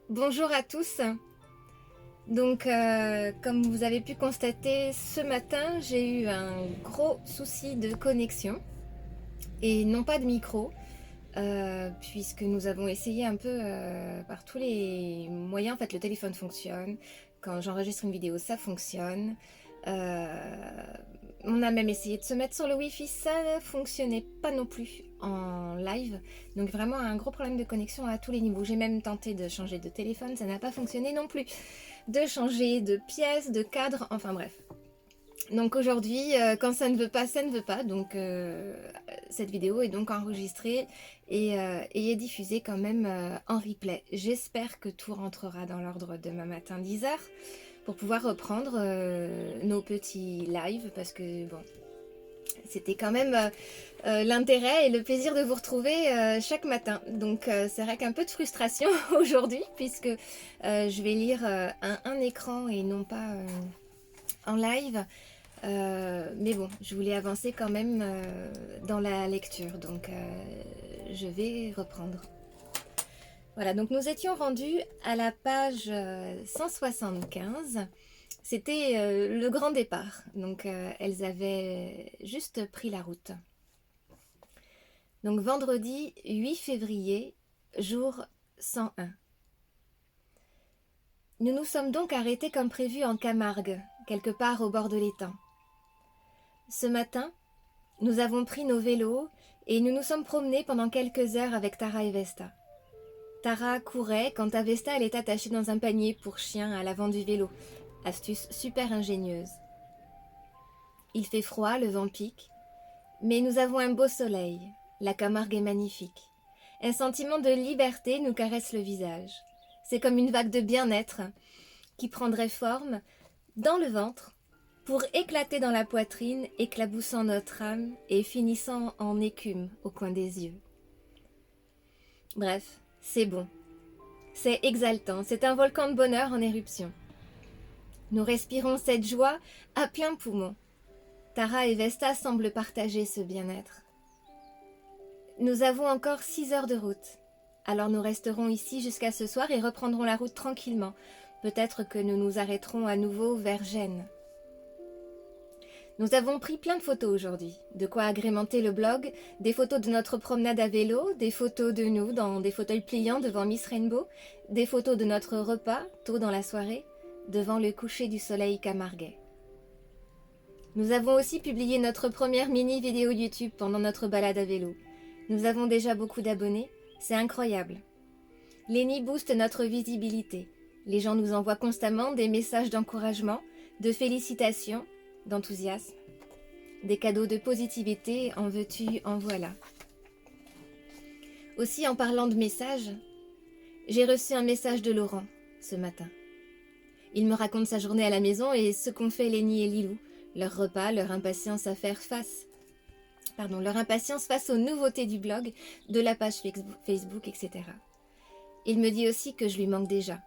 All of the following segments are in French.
Bonjour à tous. Comme vous avez pu constater, ce matin, j'ai eu un gros souci de connexion et non pas de micro, puisque nous avons essayé un peu par tous les moyens. En fait, le téléphone fonctionne. Quand j'enregistre une vidéo, ça fonctionne. On a même essayé de se mettre sur le Wi-Fi, ça ne fonctionnait pas non plus en live. Donc vraiment un gros problème de connexion à tous les niveaux. J'ai même tenté de changer de téléphone, ça n'a pas fonctionné non plus. De changer de pièce, de cadre, enfin bref. Donc aujourd'hui, quand ça ne veut pas, ça ne veut pas. Donc cette vidéo est donc enregistrée et est diffusée quand même en replay. J'espère que tout rentrera dans l'ordre demain matin 10h pour pouvoir reprendre nos petits lives parce que bon, c'était quand même l'intérêt et le plaisir de vous retrouver chaque matin. Donc c'est vrai qu'un peu de frustration aujourd'hui puisque je vais lire un écran et non pas en live. Mais bon, je voulais avancer quand même dans la lecture, donc je vais reprendre. Voilà, donc nous étions rendus à la page 175. C'était le grand départ, donc elles avaient juste pris la route. Donc vendredi 8 février, jour 101. Nous nous sommes donc arrêtés comme prévu en Camargue, quelque part au bord de l'étang. Ce matin, nous avons pris nos vélos et nous nous sommes promenés pendant quelques heures avec Tara et Vesta. Tara courait quand à Vesta elle est attachée dans un panier pour chien à l'avant du vélo. Astuce super ingénieuse. Il fait froid, le vent pique, mais nous avons un beau soleil. La Camargue est magnifique. Un sentiment de liberté nous caresse le visage. C'est comme une vague de bien-être qui prendrait forme dans le ventre pour éclater dans la poitrine, éclaboussant notre âme et finissant en écume au coin des yeux. Bref, c'est bon. C'est exaltant, c'est un volcan de bonheur en éruption. Nous respirons cette joie à plein poumon. Tara et Vesta semblent partager ce bien-être. Nous avons encore 6 heures de route. Alors nous resterons ici jusqu'à ce soir et reprendrons la route tranquillement. Peut-être que nous nous arrêterons à nouveau vers Gênes. Nous avons pris plein de photos aujourd'hui, de quoi agrémenter le blog, des photos de notre promenade à vélo, des photos de nous dans des fauteuils pliants devant Miss Rainbow, des photos de notre repas, tôt dans la soirée, devant le coucher du soleil camarguais. Nous avons aussi publié notre première mini vidéo YouTube pendant notre balade à vélo. Nous avons déjà beaucoup d'abonnés, c'est incroyable. Lenny booste notre visibilité. Les gens nous envoient constamment des messages d'encouragement, de félicitations, d'enthousiasme, des cadeaux de positivité, en veux-tu, en voilà. Aussi, en parlant de messages, j'ai reçu un message de Laurent ce matin. Il me raconte sa journée à la maison et ce qu'ont fait Lenny et Lilou, leur repas, leur impatience face aux nouveautés du blog, de la page Facebook, etc. Il me dit aussi que je lui manque déjà,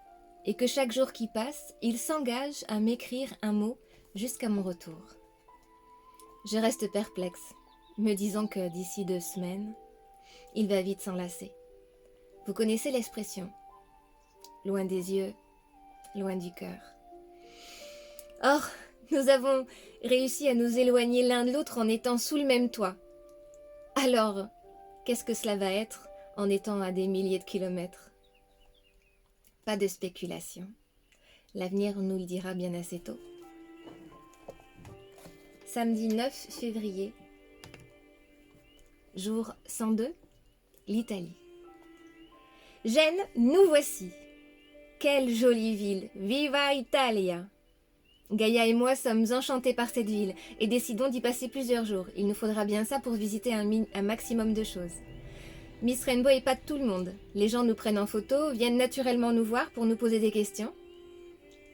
et que chaque jour qui passe, il s'engage à m'écrire un mot jusqu'à mon retour. Je reste perplexe, me disant que d'ici 2 semaines, il va vite s'enlacer. Vous connaissez l'expression « loin des yeux, loin du cœur ». Or, nous avons réussi à nous éloigner l'un de l'autre en étant sous le même toit. Alors, qu'est-ce que cela va être en étant à des milliers de kilomètres ? Pas de spéculation. L'avenir nous le dira bien assez tôt. Samedi 9 février, jour 102, l'Italie. Gênes, nous voici. Quelle jolie ville, viva Italia! Gaïa et moi sommes enchantés par cette ville et décidons d'y passer plusieurs jours. Il nous faudra bien ça pour visiter un maximum de choses. Miss Rainbow épate tout le monde. Les gens nous prennent en photo, viennent naturellement nous voir pour nous poser des questions.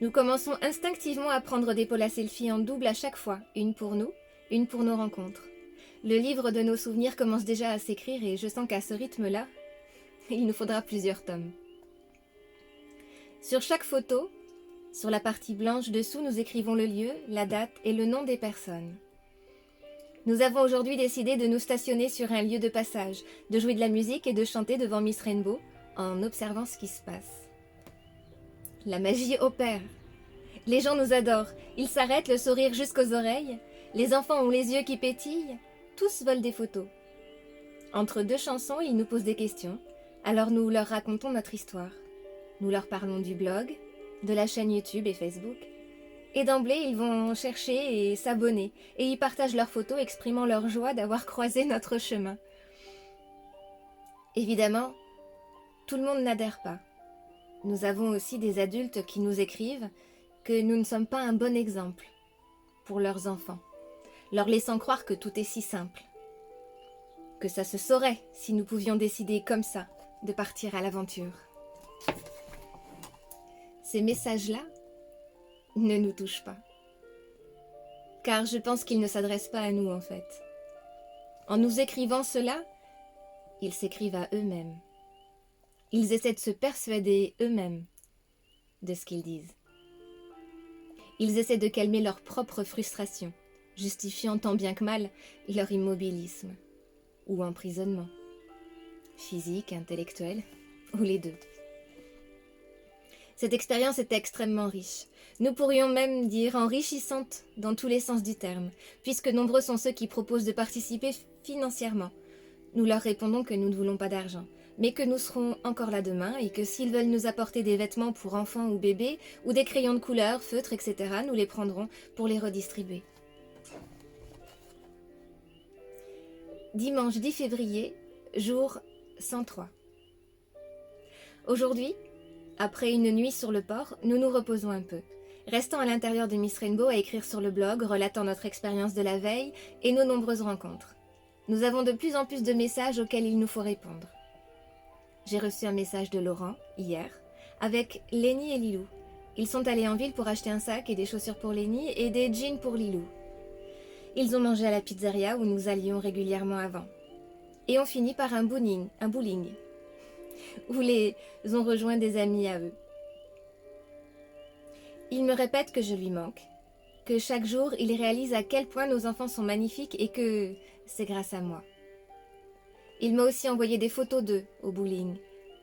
Nous commençons instinctivement à prendre des pôles à selfie en double à chaque fois, une pour nous, une pour nos rencontres. Le livre de nos souvenirs commence déjà à s'écrire et je sens qu'à ce rythme-là, il nous faudra plusieurs tomes. Sur chaque photo, sur la partie blanche dessous, nous écrivons le lieu, la date et le nom des personnes. Nous avons aujourd'hui décidé de nous stationner sur un lieu de passage, de jouer de la musique et de chanter devant Miss Rainbow en observant ce qui se passe. la magie opère. Les gens nous adorent, ils s'arrêtent, le sourire jusqu'aux oreilles, les enfants ont les yeux qui pétillent, tous veulent des photos. Entre deux chansons, ils nous posent des questions, alors nous leur racontons notre histoire. Nous leur parlons du blog, de la chaîne YouTube et Facebook, et d'emblée ils vont chercher et s'abonner, et y partagent leurs photos exprimant leur joie d'avoir croisé notre chemin. Évidemment, tout le monde n'adhère pas. Nous avons aussi des adultes qui nous écrivent que nous ne sommes pas un bon exemple pour leurs enfants, leur laissant croire que tout est si simple, que ça se saurait si nous pouvions décider comme ça de partir à l'aventure. Ces messages-là ne nous touchent pas, car je pense qu'ils ne s'adressent pas à nous en fait. En nous écrivant cela, ils s'écrivent à eux-mêmes. Ils essaient de se persuader eux-mêmes de ce qu'ils disent. Ils essaient de calmer leur propre frustration, justifiant tant bien que mal leur immobilisme ou emprisonnement, physique, intellectuel, ou les deux. Cette expérience est extrêmement riche. Nous pourrions même dire enrichissante dans tous les sens du terme, puisque nombreux sont ceux qui proposent de participer financièrement. Nous leur répondons que nous ne voulons pas d'argent, mais que nous serons encore là demain et que s'ils veulent nous apporter des vêtements pour enfants ou bébés, ou des crayons de couleur, feutres, etc., nous les prendrons pour les redistribuer. Dimanche 10 février, jour 103. Aujourd'hui, après une nuit sur le port, nous nous reposons un peu, restant à l'intérieur de Miss Rainbow à écrire sur le blog, relatant notre expérience de la veille et nos nombreuses rencontres. Nous avons de plus en plus de messages auxquels il nous faut répondre. J'ai reçu un message de Laurent, hier, avec Lénie et Lilou. Ils sont allés en ville pour acheter un sac et des chaussures pour Lénie et des jeans pour Lilou. Ils ont mangé à la pizzeria où nous allions régulièrement avant. Et ont fini par un bowling, où les ont rejoints des amis à eux. Ils me répètent que je lui manque, que chaque jour ils réalisent à quel point nos enfants sont magnifiques et que c'est grâce à moi. Il m'a aussi envoyé des photos d'eux au bowling,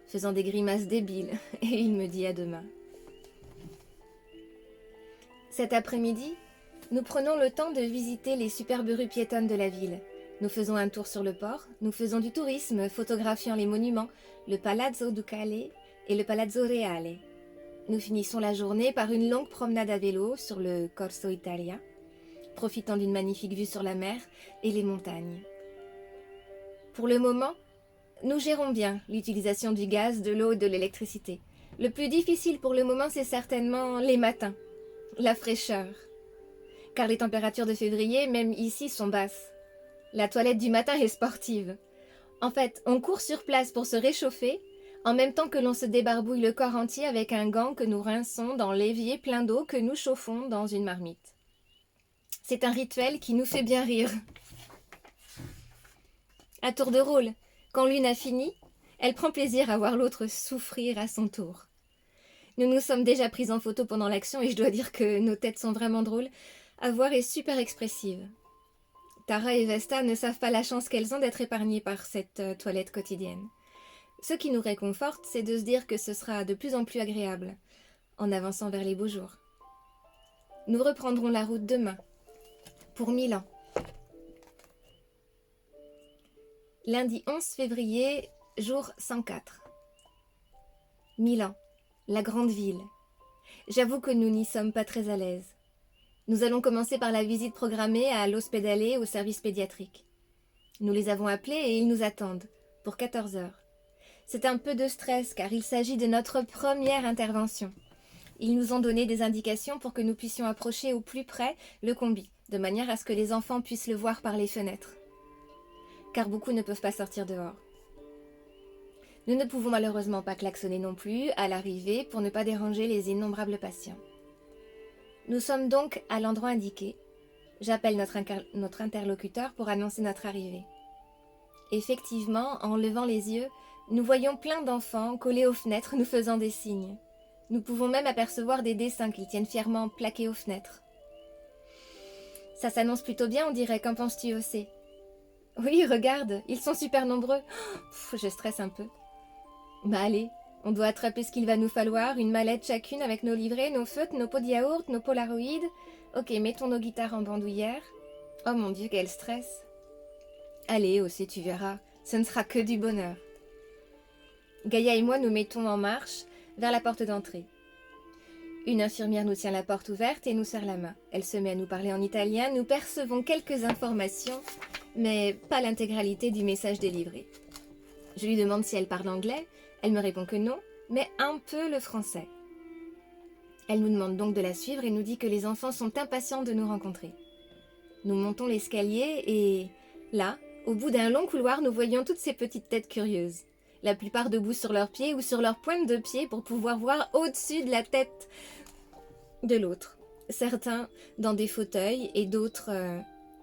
faisant des grimaces débiles, et il me dit à demain. Cet après-midi, nous prenons le temps de visiter les superbes rues piétonnes de la ville. Nous faisons un tour sur le port, nous faisons du tourisme, photographiant les monuments, le Palazzo Ducale et le Palazzo Reale. Nous finissons la journée par une longue promenade à vélo sur le Corso Italia, profitant d'une magnifique vue sur la mer et les montagnes. Pour le moment, nous gérons bien l'utilisation du gaz, de l'eau et de l'électricité. Le plus difficile pour le moment, c'est certainement les matins, la fraîcheur. Car les températures de février, même ici, sont basses. La toilette du matin est sportive. En fait, on court sur place pour se réchauffer, en même temps que l'on se débarbouille le corps entier avec un gant que nous rinçons dans l'évier plein d'eau que nous chauffons dans une marmite. C'est un rituel qui nous fait bien rire. À tour de rôle, quand l'une a fini, elle prend plaisir à voir l'autre souffrir à son tour. Nous nous sommes déjà prises en photo pendant l'action et je dois dire que nos têtes sont vraiment drôles à voir et super expressives. Tara et Vesta ne savent pas la chance qu'elles ont d'être épargnées par cette toilette quotidienne. Ce qui nous réconforte, c'est de se dire que ce sera de plus en plus agréable, en avançant vers les beaux jours. Nous reprendrons la route demain, pour Milan. Lundi 11 février, jour 104. Milan, la grande ville. J'avoue que nous n'y sommes pas très à l'aise. Nous allons commencer par la visite programmée à l'Ospedale au service pédiatrique. Nous les avons appelés et ils nous attendent, pour 14 heures. C'est un peu de stress car il s'agit de notre première intervention. Ils nous ont donné des indications pour que nous puissions approcher au plus près le combi, de manière à ce que les enfants puissent le voir par les fenêtres. Car beaucoup ne peuvent pas sortir dehors. Nous ne pouvons malheureusement pas klaxonner non plus à l'arrivée pour ne pas déranger les innombrables patients. Nous sommes donc à l'endroit indiqué. J'appelle notre interlocuteur pour annoncer notre arrivée. Effectivement, en levant les yeux, nous voyons plein d'enfants collés aux fenêtres nous faisant des signes. Nous pouvons même apercevoir des dessins qu'ils tiennent fièrement plaqués aux fenêtres. Ça s'annonce plutôt bien, on dirait. Qu'en penses-tu, Ossé ? Oui, regarde, ils sont super nombreux. Je stresse un peu. Bah allez, On doit attraper ce qu'il va nous falloir, une mallette chacune avec nos livrets, nos feutres, nos pots de yaourt, nos polaroïdes. Ok, mettons nos guitares en bandoulière. Oh mon Dieu, quel stress. Allez, aussi, tu verras, ce ne sera que du bonheur. Gaïa et moi nous mettons en marche vers la porte d'entrée. Une infirmière nous tient la porte ouverte et nous serre la main. Elle se met à nous parler en italien, nous percevons quelques informations, mais pas l'intégralité du message délivré. Je lui demande si elle parle anglais, elle me répond que non, mais un peu le français. Elle nous demande donc de la suivre et nous dit que les enfants sont impatients de nous rencontrer. Nous montons l'escalier et là, au bout d'un long couloir, nous voyions toutes ces petites têtes curieuses. La plupart debout sur leurs pieds ou sur leurs pointes de pied pour pouvoir voir au-dessus de la tête de l'autre. Certains dans des fauteuils et d'autres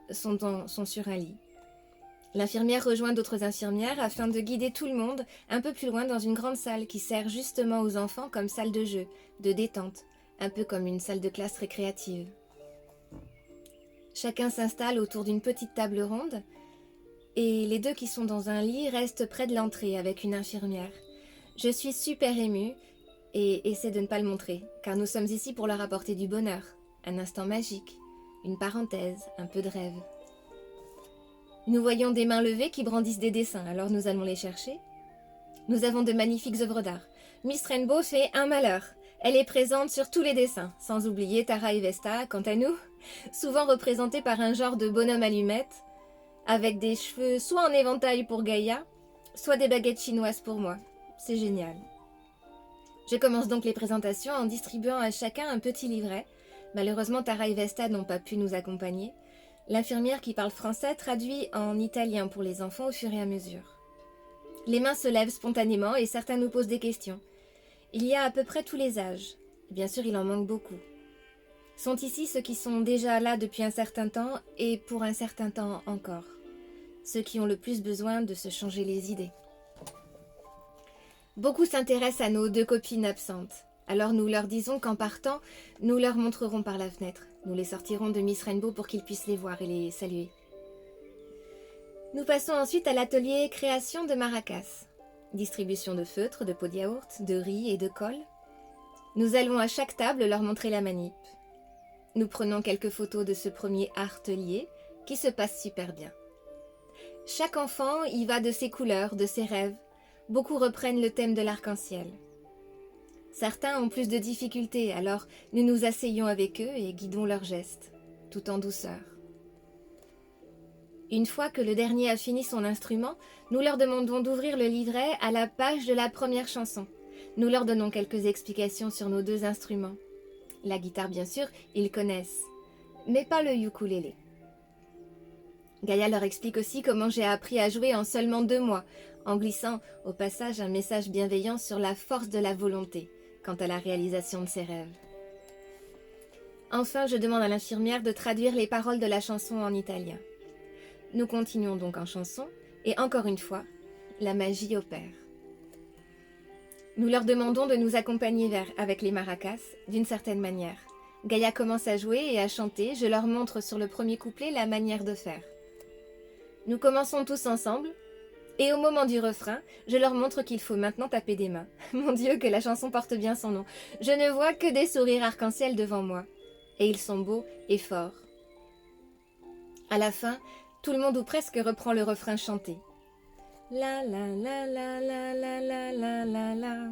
sont sur un lit. L'infirmière rejoint d'autres infirmières afin de guider tout le monde un peu plus loin dans une grande salle qui sert justement aux enfants comme salle de jeu, de détente, un peu comme une salle de classe récréative. Chacun s'installe autour d'une petite table ronde et les deux qui sont dans un lit restent près de l'entrée avec une infirmière. Je suis super émue et essaie de ne pas le montrer, car nous sommes ici pour leur apporter du bonheur, un instant magique, une parenthèse, un peu de rêve. Nous voyons des mains levées qui brandissent des dessins, alors nous allons les chercher. Nous avons de magnifiques œuvres d'art. Miss Rainbow fait un malheur. Elle est présente sur tous les dessins, sans oublier Tara et Vesta, quant à nous, souvent représentés par un genre de bonhomme allumette, avec des cheveux soit en éventail pour Gaïa, soit des baguettes chinoises pour moi. C'est génial. Je commence donc les présentations en distribuant à chacun un petit livret. Malheureusement, Tara et Vesta n'ont pas pu nous accompagner. L'infirmière qui parle français traduit en italien pour les enfants au fur et à mesure. Les mains se lèvent spontanément et certains nous posent des questions. Il y a à peu près tous les âges. Bien sûr, il en manque beaucoup. Sont ici ceux qui sont déjà là depuis un certain temps et pour un certain temps encore. Ceux qui ont le plus besoin de se changer les idées. Beaucoup s'intéressent à nos deux copines absentes. Alors nous leur disons qu'en partant, nous leur montrerons par la fenêtre. Nous les sortirons de Miss Rainbow pour qu'ils puissent les voir et les saluer. Nous passons ensuite à l'atelier création de maracas. Distribution de feutres, de pots de yaourt, de riz et de colle. Nous allons à chaque table leur montrer la manip. Nous prenons quelques photos de ce premier atelier qui se passe super bien. Chaque enfant y va de ses couleurs, de ses rêves. Beaucoup reprennent le thème de l'arc-en-ciel. Certains ont plus de difficultés, alors nous nous asseyons avec eux et guidons leurs gestes, tout en douceur. Une fois que le dernier a fini son instrument, nous leur demandons d'ouvrir le livret à la page de la première chanson. Nous leur donnons quelques explications sur nos deux instruments. La guitare, bien sûr, ils connaissent, mais pas le ukulélé. Gaïa leur explique aussi comment j'ai appris à jouer en seulement 2 mois, en glissant au passage un message bienveillant sur la force de la volonté, quant à la réalisation de ses rêves. Enfin, je demande à l'infirmière de traduire les paroles de la chanson en italien. Nous continuons donc en chanson, et encore une fois, la magie opère. Nous leur demandons de nous accompagner avec les maracas, d'une certaine manière. Gaïa commence à jouer et à chanter, je leur montre sur le premier couplet la manière de faire. Nous commençons tous ensemble, et au moment du refrain, je leur montre qu'il faut maintenant taper des mains. Mon Dieu, que la chanson porte bien son nom. Je ne vois que des sourires arc-en-ciel devant moi. Et ils sont beaux et forts. À la fin, tout le monde ou presque reprend le refrain chanté. La la la la la la la la la la.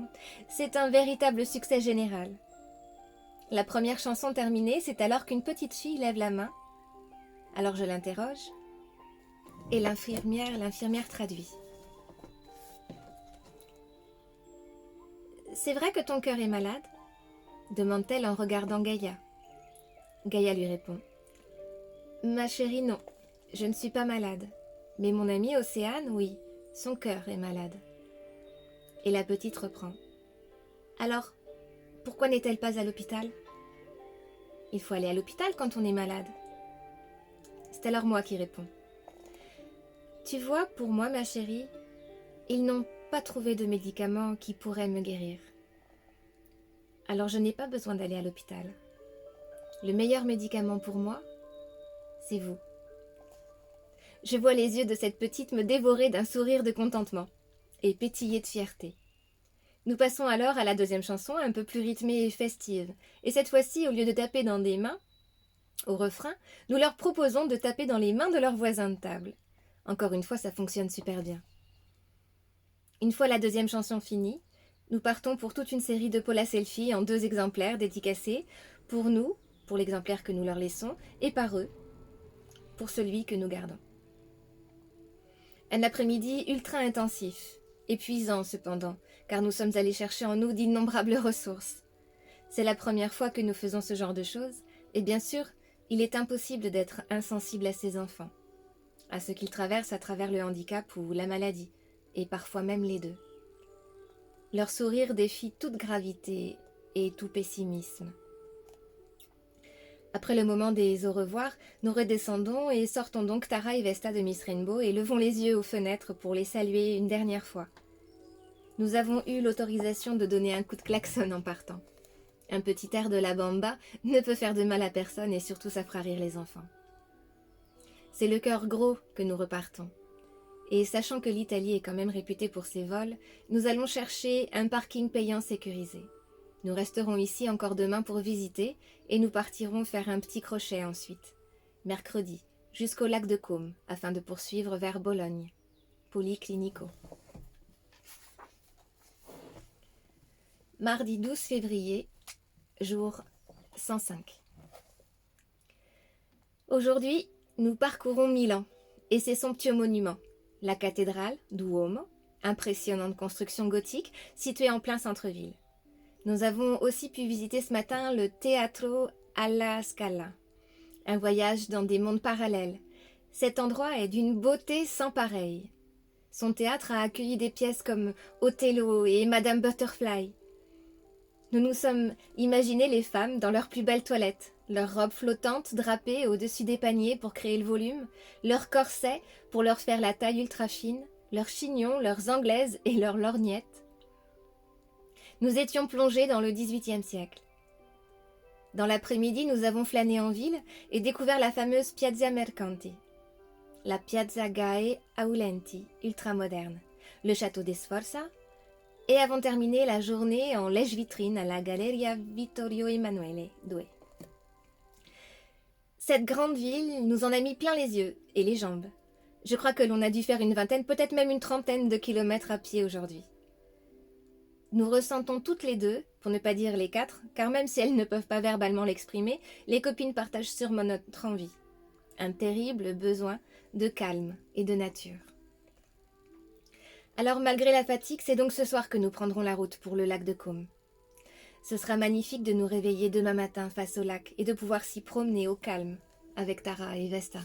C'est un véritable succès général. La première chanson terminée, c'est alors qu'une petite fille lève la main. Alors je l'interroge. Et l'infirmière traduit. « C'est vrai que ton cœur est malade ?» demande-t-elle en regardant Gaïa. Gaïa lui répond. « Ma chérie, non, je ne suis pas malade. Mais mon amie Océane, oui, son cœur est malade. » Et la petite reprend. « Alors, pourquoi n'est-elle pas à l'hôpital ?»« Il faut aller à l'hôpital quand on est malade. » C'est alors moi qui réponds. Tu vois, pour moi, ma chérie, ils n'ont pas trouvé de médicaments qui pourraient me guérir. Alors je n'ai pas besoin d'aller à l'hôpital. Le meilleur médicament pour moi, c'est vous. Je vois les yeux de cette petite me dévorer d'un sourire de contentement et pétiller de fierté. Nous passons alors à la deuxième chanson, un peu plus rythmée et festive. Et cette fois-ci, au lieu de taper dans des mains, au refrain, nous leur proposons de taper dans les mains de leurs voisins de table. Encore une fois, ça fonctionne super bien. Une fois la deuxième chanson finie, nous partons pour toute une série de Paula Selfie en 2 exemplaires dédicacés, pour nous, pour l'exemplaire que nous leur laissons, et par eux, pour celui que nous gardons. Un après-midi ultra intensif, épuisant cependant, car nous sommes allés chercher en nous d'innombrables ressources. C'est la première fois que nous faisons ce genre de choses, et bien sûr, il est impossible d'être insensible à ces enfants, à ce qu'ils traversent à travers le handicap ou la maladie, et parfois même les deux. Leur sourire défie toute gravité et tout pessimisme. Après le moment des au revoir, nous redescendons et sortons donc Tara et Vesta de Miss Rainbow et levons les yeux aux fenêtres pour les saluer une dernière fois. Nous avons eu l'autorisation de donner un coup de klaxon en partant. Un petit air de la bamba ne peut faire de mal à personne et surtout ça fera rire les enfants. C'est le cœur gros que nous repartons. Et sachant que l'Italie est quand même réputée pour ses vols, nous allons chercher un parking payant sécurisé. Nous resterons ici encore demain pour visiter et nous partirons faire un petit crochet ensuite, mercredi, jusqu'au lac de Caume, afin de poursuivre vers Bologne. Policlinico. Mardi 12 février, jour 105. Aujourd'hui, nous parcourons Milan et ses somptueux monuments. La cathédrale, Duomo, impressionnante construction gothique située en plein centre-ville. Nous avons aussi pu visiter ce matin le Teatro alla Scala, un voyage dans des mondes parallèles. Cet endroit est d'une beauté sans pareille. Son théâtre a accueilli des pièces comme Othello et Madame Butterfly. Nous nous sommes imaginé les femmes dans leurs plus belles toilettes, leurs robes flottantes drapées au-dessus des paniers pour créer le volume, leurs corsets pour leur faire la taille ultra fine, leurs chignons, leurs anglaises et leurs lorgnettes. Nous étions plongés dans le XVIIIe siècle. Dans l'après-midi, nous avons flâné en ville et découvert la fameuse Piazza Mercanti, la Piazza Gae Aulenti, ultra-moderne, le château des Sforza, et avons terminé la journée en lèche-vitrine à la Galleria Vittorio Emanuele II. Cette grande ville nous en a mis plein les yeux et les jambes. Je crois que l'on a dû faire une vingtaine, peut-être même une trentaine de kilomètres à pied aujourd'hui. Nous ressentons toutes les deux, pour ne pas dire les 4, car même si elles ne peuvent pas verbalement l'exprimer, les copines partagent sûrement notre envie. Un terrible besoin de calme et de nature. Alors malgré la fatigue, c'est donc ce soir que nous prendrons la route pour le lac de Caume. Ce sera magnifique de nous réveiller demain matin face au lac et de pouvoir s'y promener au calme avec Tara et Vesta.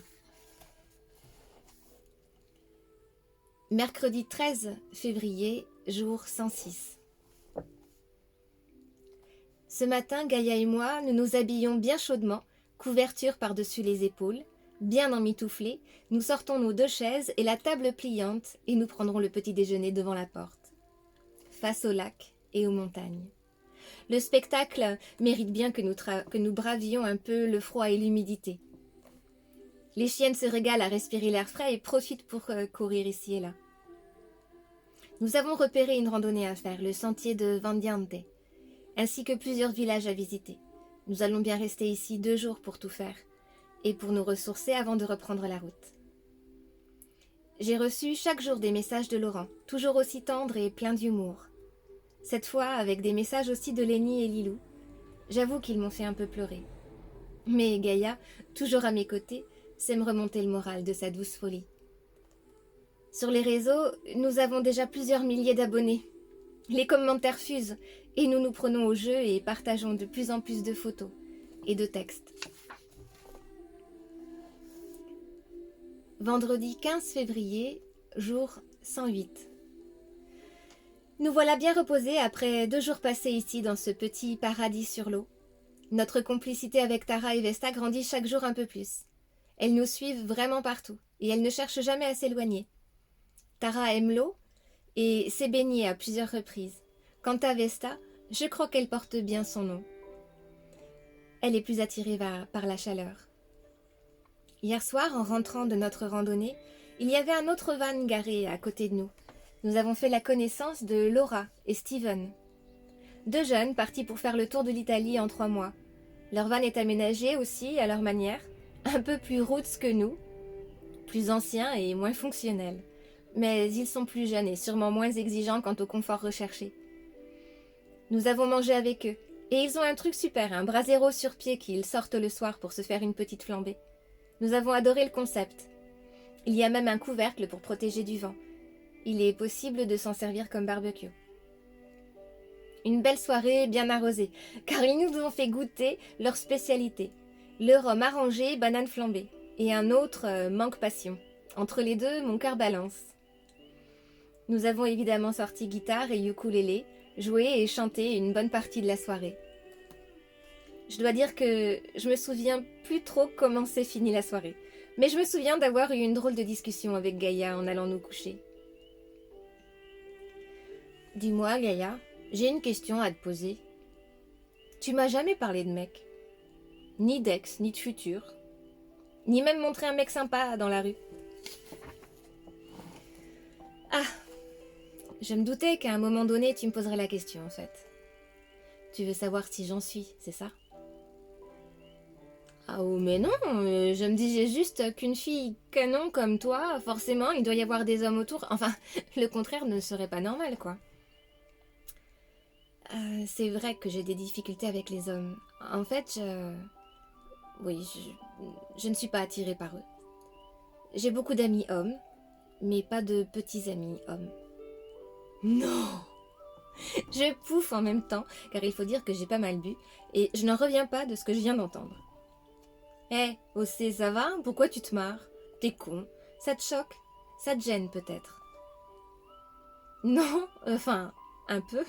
Mercredi 13 février, jour 106. Ce matin, Gaïa et moi, nous nous habillons bien chaudement, couverture par-dessus les épaules, bien emmitouflés, nous sortons nos 2 chaises et la table pliante et nous prendrons le petit déjeuner devant la porte, face au lac et aux montagnes. Le spectacle mérite bien que nous bravions un peu le froid et l'humidité. Les chiennes se régalent à respirer l'air frais et profitent pour courir ici et là. Nous avons repéré une randonnée à faire, le sentier de Vandiante, ainsi que plusieurs villages à visiter. Nous allons bien rester ici 2 jours pour tout faire, et pour nous ressourcer avant de reprendre la route. J'ai reçu chaque jour des messages de Laurent, toujours aussi tendres et pleins d'humour. Cette fois, avec des messages aussi de Lénie et Lilou. J'avoue qu'ils m'ont fait un peu pleurer. Mais Gaïa, toujours à mes côtés, sait me remonter le moral de sa douce folie. Sur les réseaux, nous avons déjà plusieurs milliers d'abonnés. Les commentaires fusent, et nous nous prenons au jeu et partageons de plus en plus de photos et de textes. Vendredi 15 février, jour 108. Nous voilà bien reposés après 2 jours passés ici dans ce petit paradis sur l'eau. Notre complicité avec Tara et Vesta grandit chaque jour un peu plus. Elles nous suivent vraiment partout et elles ne cherchent jamais à s'éloigner. Tara aime l'eau et s'est baignée à plusieurs reprises. Quant à Vesta, je crois qu'elle porte bien son nom. Elle est plus attirée par la chaleur. Hier soir, en rentrant de notre randonnée, il y avait un autre van garé à côté de nous. nous avons fait la connaissance de Laura et Steven. 2 jeunes partis pour faire le tour de l'Italie en 3 mois. Leur van est aménagé aussi à leur manière, un peu plus roots que nous, plus anciens et moins fonctionnels. Mais ils sont plus jeunes et sûrement moins exigeants quant au confort recherché. Nous avons mangé avec eux, et ils ont un truc super, un brasero sur pied qu'ils sortent le soir pour se faire une petite flambée. Nous avons adoré le concept. Il y a même un couvercle pour protéger du vent. Il est possible de s'en servir comme barbecue. Une belle soirée bien arrosée, car ils nous ont fait goûter leur spécialité. Le rhum arrangé, banane flambée, et un autre manque passion. Entre les deux, mon cœur balance. Nous avons évidemment sorti guitare et ukulélé, joué et chanté une bonne partie de la soirée. Je dois dire que je me souviens plus trop comment s'est finie la soirée, mais je me souviens d'avoir eu une drôle de discussion avec Gaïa en allant nous coucher. Dis-moi, Gaïa, j'ai une question à te poser. Tu m'as jamais parlé de mec, ni d'ex, ni de futur, ni même montré un mec sympa dans la rue. Ah, je me doutais qu'à un moment donné, tu me poserais la question, en fait. Tu veux savoir si j'en suis, c'est ça? Ah oh, mais non, je me disais juste qu'une fille canon comme toi, forcément, il doit y avoir des hommes autour. Enfin, le contraire ne serait pas normal, quoi. C'est vrai que j'ai des difficultés avec les hommes. En fait, oui, je ne suis pas attirée par eux. J'ai beaucoup d'amis hommes, mais pas de petits amis hommes. Non! Je pouffe en même temps, car il faut dire que j'ai pas mal bu, et je n'en reviens pas de ce que je viens d'entendre. Hé, Océ, ça va? Pourquoi tu te marres? T'es con. Ça te choque? Ça te gêne peut-être? Non, enfin, un peu.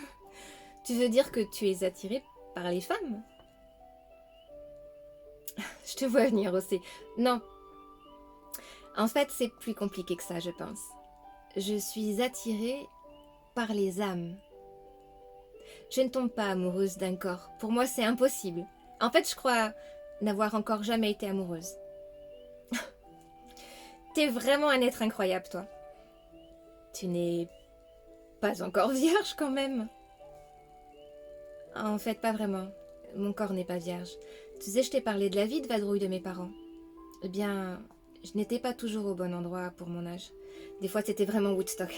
Tu veux dire que tu es attiré par les femmes? Je te vois venir, Océ. Non. En fait, c'est plus compliqué que ça, je pense. Je suis attirée par les âmes. Je ne tombe pas amoureuse d'un corps. Pour moi, c'est impossible. En fait, je crois n'avoir encore jamais été amoureuse. T'es vraiment un être incroyable, toi. Tu n'es pas encore vierge, quand même. En fait, pas vraiment. Mon corps n'est pas vierge. Tu sais, je t'ai parlé de la vie de vadrouille de mes parents. Eh bien, je n'étais pas toujours au bon endroit pour mon âge. Des fois, c'était vraiment Woodstock.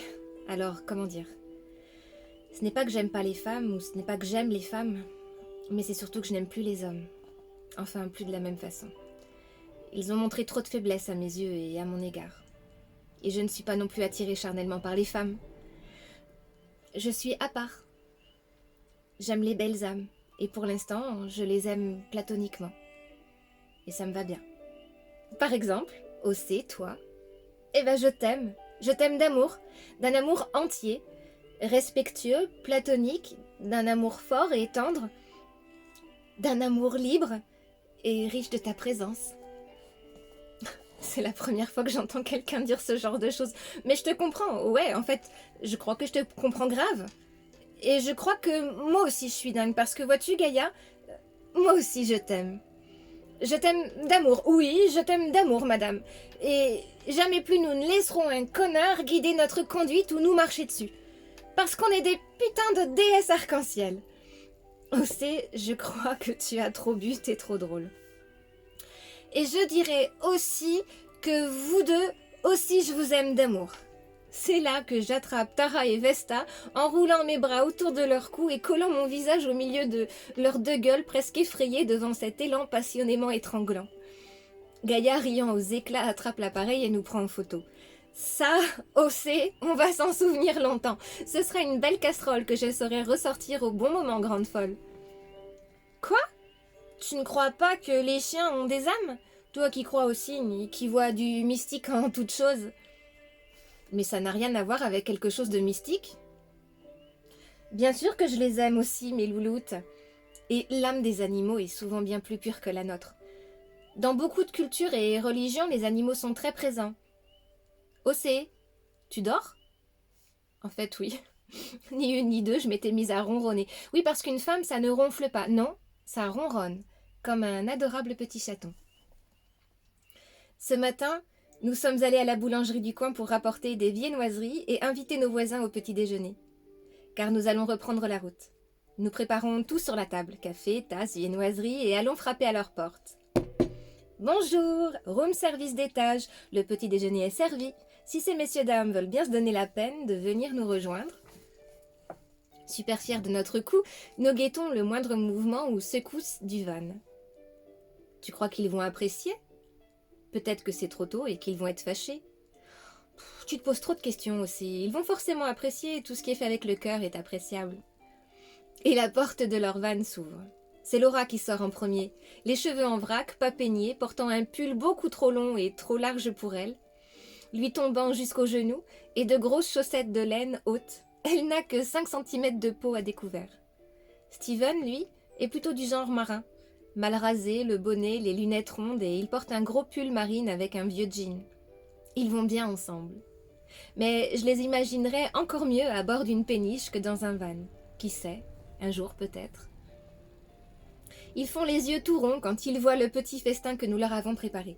Alors, comment dire? Ce n'est pas que j'aime pas les femmes, ou ce n'est pas que j'aime les femmes, mais c'est surtout que je n'aime plus les hommes. Enfin, plus de la même façon. Ils ont montré trop de faiblesse à mes yeux et à mon égard. Et je ne suis pas non plus attirée charnellement par les femmes. Je suis à part. J'aime les belles âmes, et pour l'instant, je les aime platoniquement. Et ça me va bien. Par exemple, Océ, toi, eh ben je t'aime d'amour, d'un amour entier, respectueux, platonique, d'un amour fort et tendre, d'un amour libre et riche de ta présence. C'est la première fois que j'entends quelqu'un dire ce genre de choses. Mais je te comprends, ouais, en fait, je crois que je te comprends grave. Et je crois que moi aussi je suis dingue, parce que vois-tu, Gaïa, moi aussi je t'aime. Je t'aime d'amour, oui, je t'aime d'amour, madame. Et jamais plus nous ne laisserons un connard guider notre conduite ou nous marcher dessus. Parce qu'on est des putains de déesses arc-en-ciel. Océ, je crois que tu as trop bu, t'es trop drôle. Et je dirais aussi que vous deux, aussi je vous aime d'amour. C'est là que j'attrape Tara et Vesta en roulant mes bras autour de leur cou et collant mon visage au milieu de leurs 2 gueules presque effrayées devant cet élan passionnément étranglant. Gaïa, riant aux éclats, attrape l'appareil et nous prend en photo. Ça, Océ, on va s'en souvenir longtemps. Ce sera une belle casserole que je saurai ressortir au bon moment, grande folle. Quoi? Tu ne crois pas que les chiens ont des âmes? Toi qui crois aux signes et qui vois du mystique en toute chose. Mais ça n'a rien à voir avec quelque chose de mystique? Bien sûr que je les aime aussi, mes louloutes. Et l'âme des animaux est souvent bien plus pure que la nôtre. Dans beaucoup de cultures et religions, les animaux sont très présents. Océ, tu dors? En fait, oui. Ni une ni deux, je m'étais mise à ronronner. Oui, parce qu'une femme, ça ne ronfle pas. Non, ça ronronne, comme un adorable petit chaton. Ce matin, Nous sommes allés à la boulangerie du coin pour rapporter des viennoiseries et inviter nos voisins au petit déjeuner. Car nous allons reprendre la route. Nous préparons tout sur la table, café, tasses, viennoiseries, et allons frapper à leur porte. Bonjour, room service d'étage, le petit déjeuner est servi. Si ces messieurs-dames veulent bien se donner la peine de venir nous rejoindre. Super fiers de notre coup, nous guettons le moindre mouvement ou secousse du van. Tu crois qu'ils vont apprécier ? Peut-être que c'est trop tôt et qu'ils vont être fâchés. Tu te poses trop de questions aussi. Ils vont forcément apprécier, tout ce qui est fait avec le cœur est appréciable. Et la porte de leur van s'ouvre. C'est Laura qui sort en premier, les cheveux en vrac, pas peignés, portant un pull beaucoup trop long et trop large pour elle, lui tombant jusqu'aux genoux, et de grosses chaussettes de laine hautes. Elle n'a que 5 cm de peau à découvert. Steven, lui, est plutôt du genre marin. Mal rasé, le bonnet, les lunettes rondes, et il porte un gros pull marine avec un vieux jean. Ils vont bien ensemble. Mais je les imaginerais encore mieux à bord d'une péniche que dans un van. Qui sait, un jour peut-être. Ils font les yeux tout ronds quand ils voient le petit festin que nous leur avons préparé.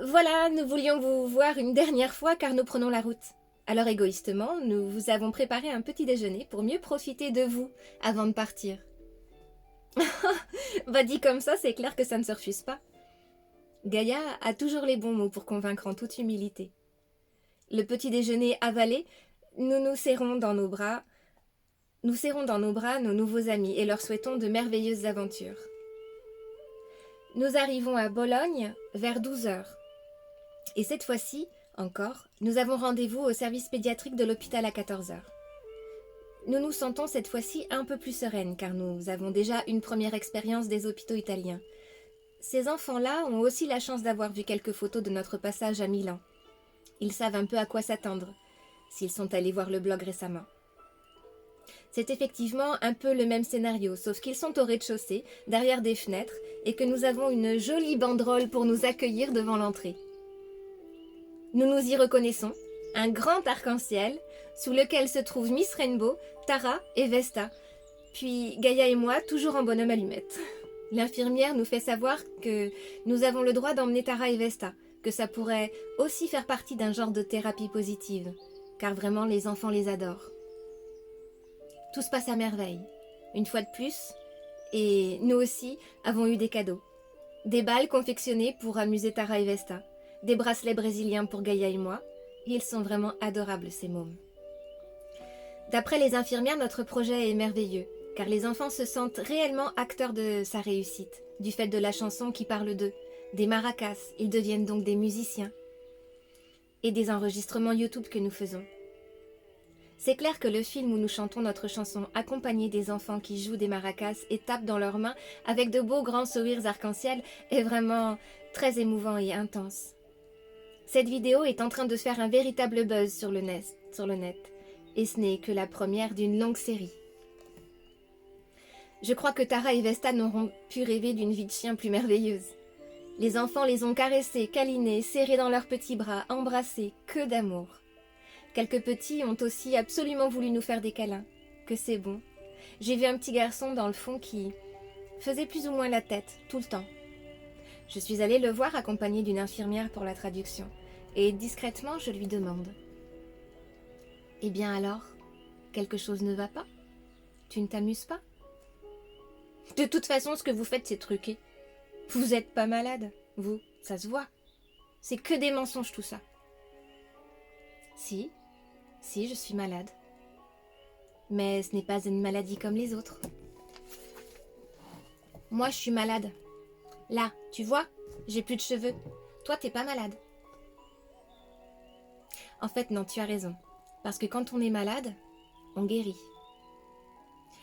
Voilà, nous voulions vous voir une dernière fois car nous prenons la route. Alors égoïstement, nous vous avons préparé un petit déjeuner pour mieux profiter de vous avant de partir. Bah dit comme ça, c'est clair que ça ne se refuse pas. Gaïa a toujours les bons mots pour convaincre en toute humilité. Le petit déjeuner avalé, nous serrons dans nos bras nos nouveaux amis et leur souhaitons de merveilleuses aventures. Nous arrivons à Bologne vers 12 heures. Et cette fois-ci, encore, nous avons rendez-vous au service pédiatrique de l'hôpital à 14 heures. Nous nous sentons cette fois-ci un peu plus sereines car nous avons déjà une première expérience des hôpitaux italiens. Ces enfants-là ont aussi la chance d'avoir vu quelques photos de notre passage à Milan. Ils savent un peu à quoi s'attendre, s'ils sont allés voir le blog récemment. C'est effectivement un peu le même scénario, sauf qu'ils sont au rez-de-chaussée, derrière des fenêtres, et que nous avons une jolie banderole pour nous accueillir devant l'entrée. Nous nous y reconnaissons, un grand arc-en-ciel, sous lequel se trouvent Miss Rainbow, Tara et Vesta, puis Gaïa et moi, toujours en bonhomme allumette. L'infirmière nous fait savoir que nous avons le droit d'emmener Tara et Vesta, que ça pourrait aussi faire partie d'un genre de thérapie positive, car vraiment les enfants les adorent. Tout se passe à merveille, une fois de plus, et nous aussi avons eu des cadeaux. Des balles confectionnées pour amuser Tara et Vesta, des bracelets brésiliens pour Gaïa et moi, et ils sont vraiment adorables ces mômes. D'après les infirmières, notre projet est merveilleux, car les enfants se sentent réellement acteurs de sa réussite, du fait de la chanson qui parle d'eux, des maracas, ils deviennent donc des musiciens, et des enregistrements YouTube que nous faisons. C'est clair que le film où nous chantons notre chanson accompagné des enfants qui jouent des maracas et tapent dans leurs mains avec de beaux grands sourires arc-en-ciel est vraiment très émouvant et intense. Cette vidéo est en train de faire un véritable buzz sur le net, et ce n'est que la première d'une longue série. Je crois que Tara et Vesta n'auront pu rêver d'une vie de chien plus merveilleuse. Les enfants les ont caressés, câlinés, serrés dans leurs petits bras, embrassés, que d'amour. Quelques petits ont aussi absolument voulu nous faire des câlins. Que c'est bon. J'ai vu un petit garçon dans le fond qui faisait plus ou moins la tête, tout le temps. Je suis allée le voir accompagné d'une infirmière pour la traduction. Et discrètement, je lui demande. « Eh bien alors, quelque chose ne va pas ? Tu ne t'amuses pas ? De toute façon, ce que vous faites, c'est truqué. Vous êtes pas malade, vous, ça se voit. C'est que des mensonges tout ça. » Si, je suis malade. Mais ce n'est pas une maladie comme les autres. Moi, je suis malade. Là, tu vois, j'ai plus de cheveux. Toi, t'es pas malade. En fait, non, tu as raison. Parce que quand on est malade, on guérit.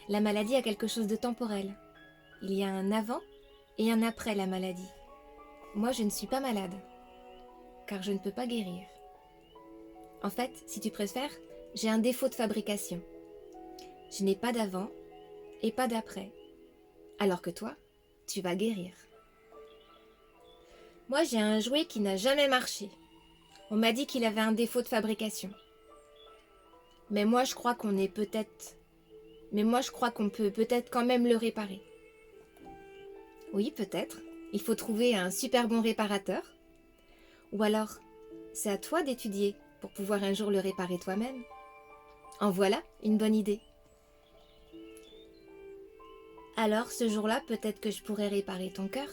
La maladie a quelque chose de temporel. Il y a un avant et un après la maladie. Moi, je ne suis pas malade, car je ne peux pas guérir. En fait, si tu préfères, j'ai un défaut de fabrication. Je n'ai pas d'avant et pas d'après. Alors que toi, tu vas guérir. Moi, j'ai un jouet qui n'a jamais marché. On m'a dit qu'il avait un défaut de fabrication. Mais moi, je crois qu'on peut peut-être quand même le réparer. Oui, peut-être. Il faut trouver un super bon réparateur. Ou alors, c'est à toi d'étudier pour pouvoir un jour le réparer toi-même. En voilà une bonne idée. Alors, ce jour-là, peut-être que je pourrais réparer ton cœur.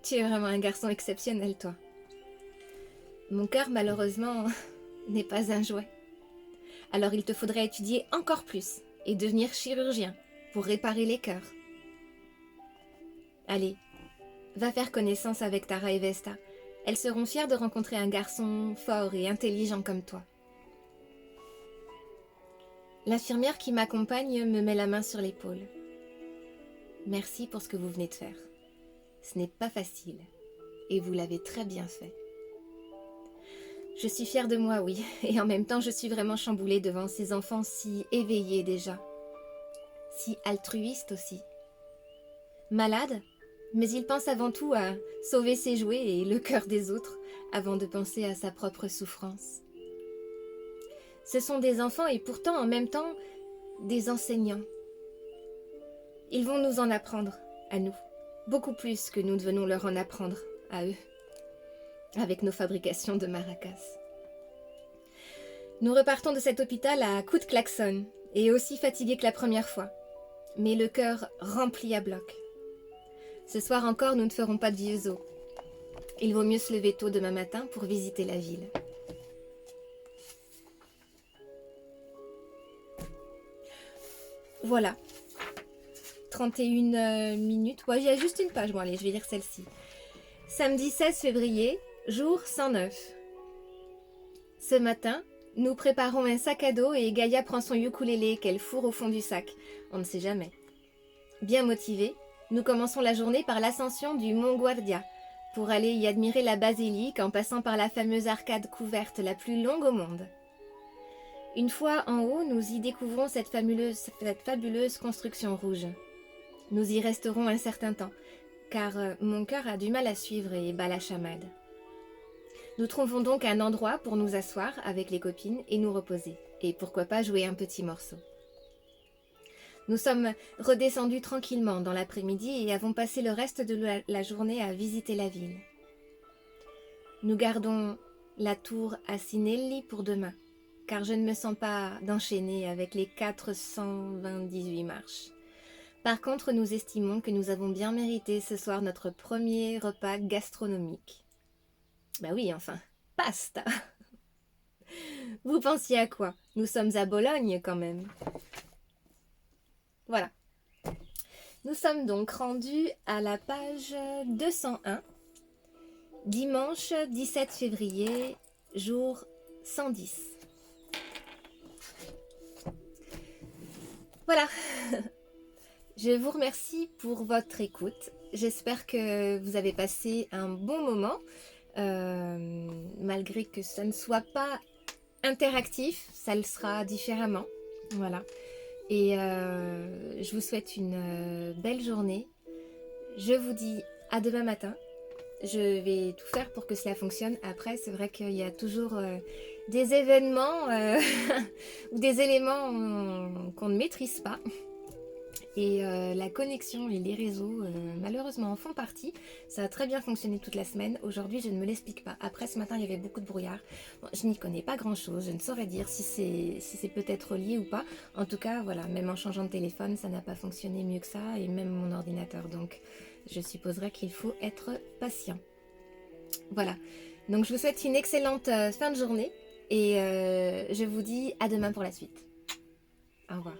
Tu es vraiment un garçon exceptionnel, toi. Mon cœur, malheureusement, n'est pas un jouet. Alors il te faudrait étudier encore plus et devenir chirurgien pour réparer les cœurs. Allez, va faire connaissance avec Tara et Vesta. Elles seront fières de rencontrer un garçon fort et intelligent comme toi. L'infirmière qui m'accompagne me met la main sur l'épaule. Merci pour ce que vous venez de faire. Ce n'est pas facile, et vous l'avez très bien fait. Je suis fière de moi, oui, et en même temps je suis vraiment chamboulée devant ces enfants si éveillés déjà, si altruistes aussi. Malades, mais ils pensent avant tout à sauver ses jouets et le cœur des autres, avant de penser à sa propre souffrance. Ce sont des enfants et pourtant en même temps des enseignants. Ils vont nous en apprendre, à nous, beaucoup plus que nous devenons leur en apprendre, à eux, avec nos fabrications de maracas. Nous repartons de cet hôpital à coups de klaxon, et aussi fatigués que la première fois, mais le cœur rempli à bloc. Ce soir encore, nous ne ferons pas de vieux os. Il vaut mieux se lever tôt demain matin pour visiter la ville. Voilà. 31 minutes. Ouais, il y a juste une page. Bon, allez, je vais lire celle-ci. Samedi 16 février, jour 109. Ce matin, nous préparons un sac à dos et Gaïa prend son ukulélé qu'elle fourre au fond du sac. On ne sait jamais. Bien motivés, nous commençons la journée par l'ascension du Mont Guardia pour aller y admirer la basilique en passant par la fameuse arcade couverte la plus longue au monde. Une fois en haut, nous y découvrons cette fabuleuse construction rouge. Nous y resterons un certain temps, car mon cœur a du mal à suivre et bat la chamade. Nous trouvons donc un endroit pour nous asseoir avec les copines et nous reposer, et pourquoi pas jouer un petit morceau. Nous sommes redescendus tranquillement dans l'après-midi et avons passé le reste de la journée à visiter la ville. Nous gardons la tour Asinelli pour demain, car je ne me sens pas d'enchaîner avec les 428 marches. Par contre, nous estimons que nous avons bien mérité ce soir notre premier repas gastronomique. Bah oui, enfin, pasta. Vous pensiez à quoi? Nous sommes à Bologne quand même. Voilà. Nous sommes donc rendus à la page 201, dimanche 17 février, jour 110. Voilà. Je vous remercie pour votre écoute. J'espère que vous avez passé un bon moment, malgré que ça ne soit pas interactif, ça le sera différemment. Voilà. Et je vous souhaite une belle journée. Je vous dis à demain matin. Je vais tout faire pour que cela fonctionne. Après, c'est vrai qu'il y a toujours des événements ou des éléments qu'on ne maîtrise pas. Et la connexion et les réseaux, malheureusement, en font partie. Ça a très bien fonctionné toute la semaine. Aujourd'hui, je ne me l'explique pas. Après, ce matin, il y avait beaucoup de brouillard. Bon, je n'y connais pas grand-chose. Je ne saurais dire si c'est peut-être lié ou pas. En tout cas, voilà, même en changeant de téléphone, ça n'a pas fonctionné mieux que ça. Et même mon ordinateur. Donc, je supposerais qu'il faut être patient. Voilà. Donc, je vous souhaite une excellente fin de journée. Et je vous dis à demain pour la suite. Au revoir.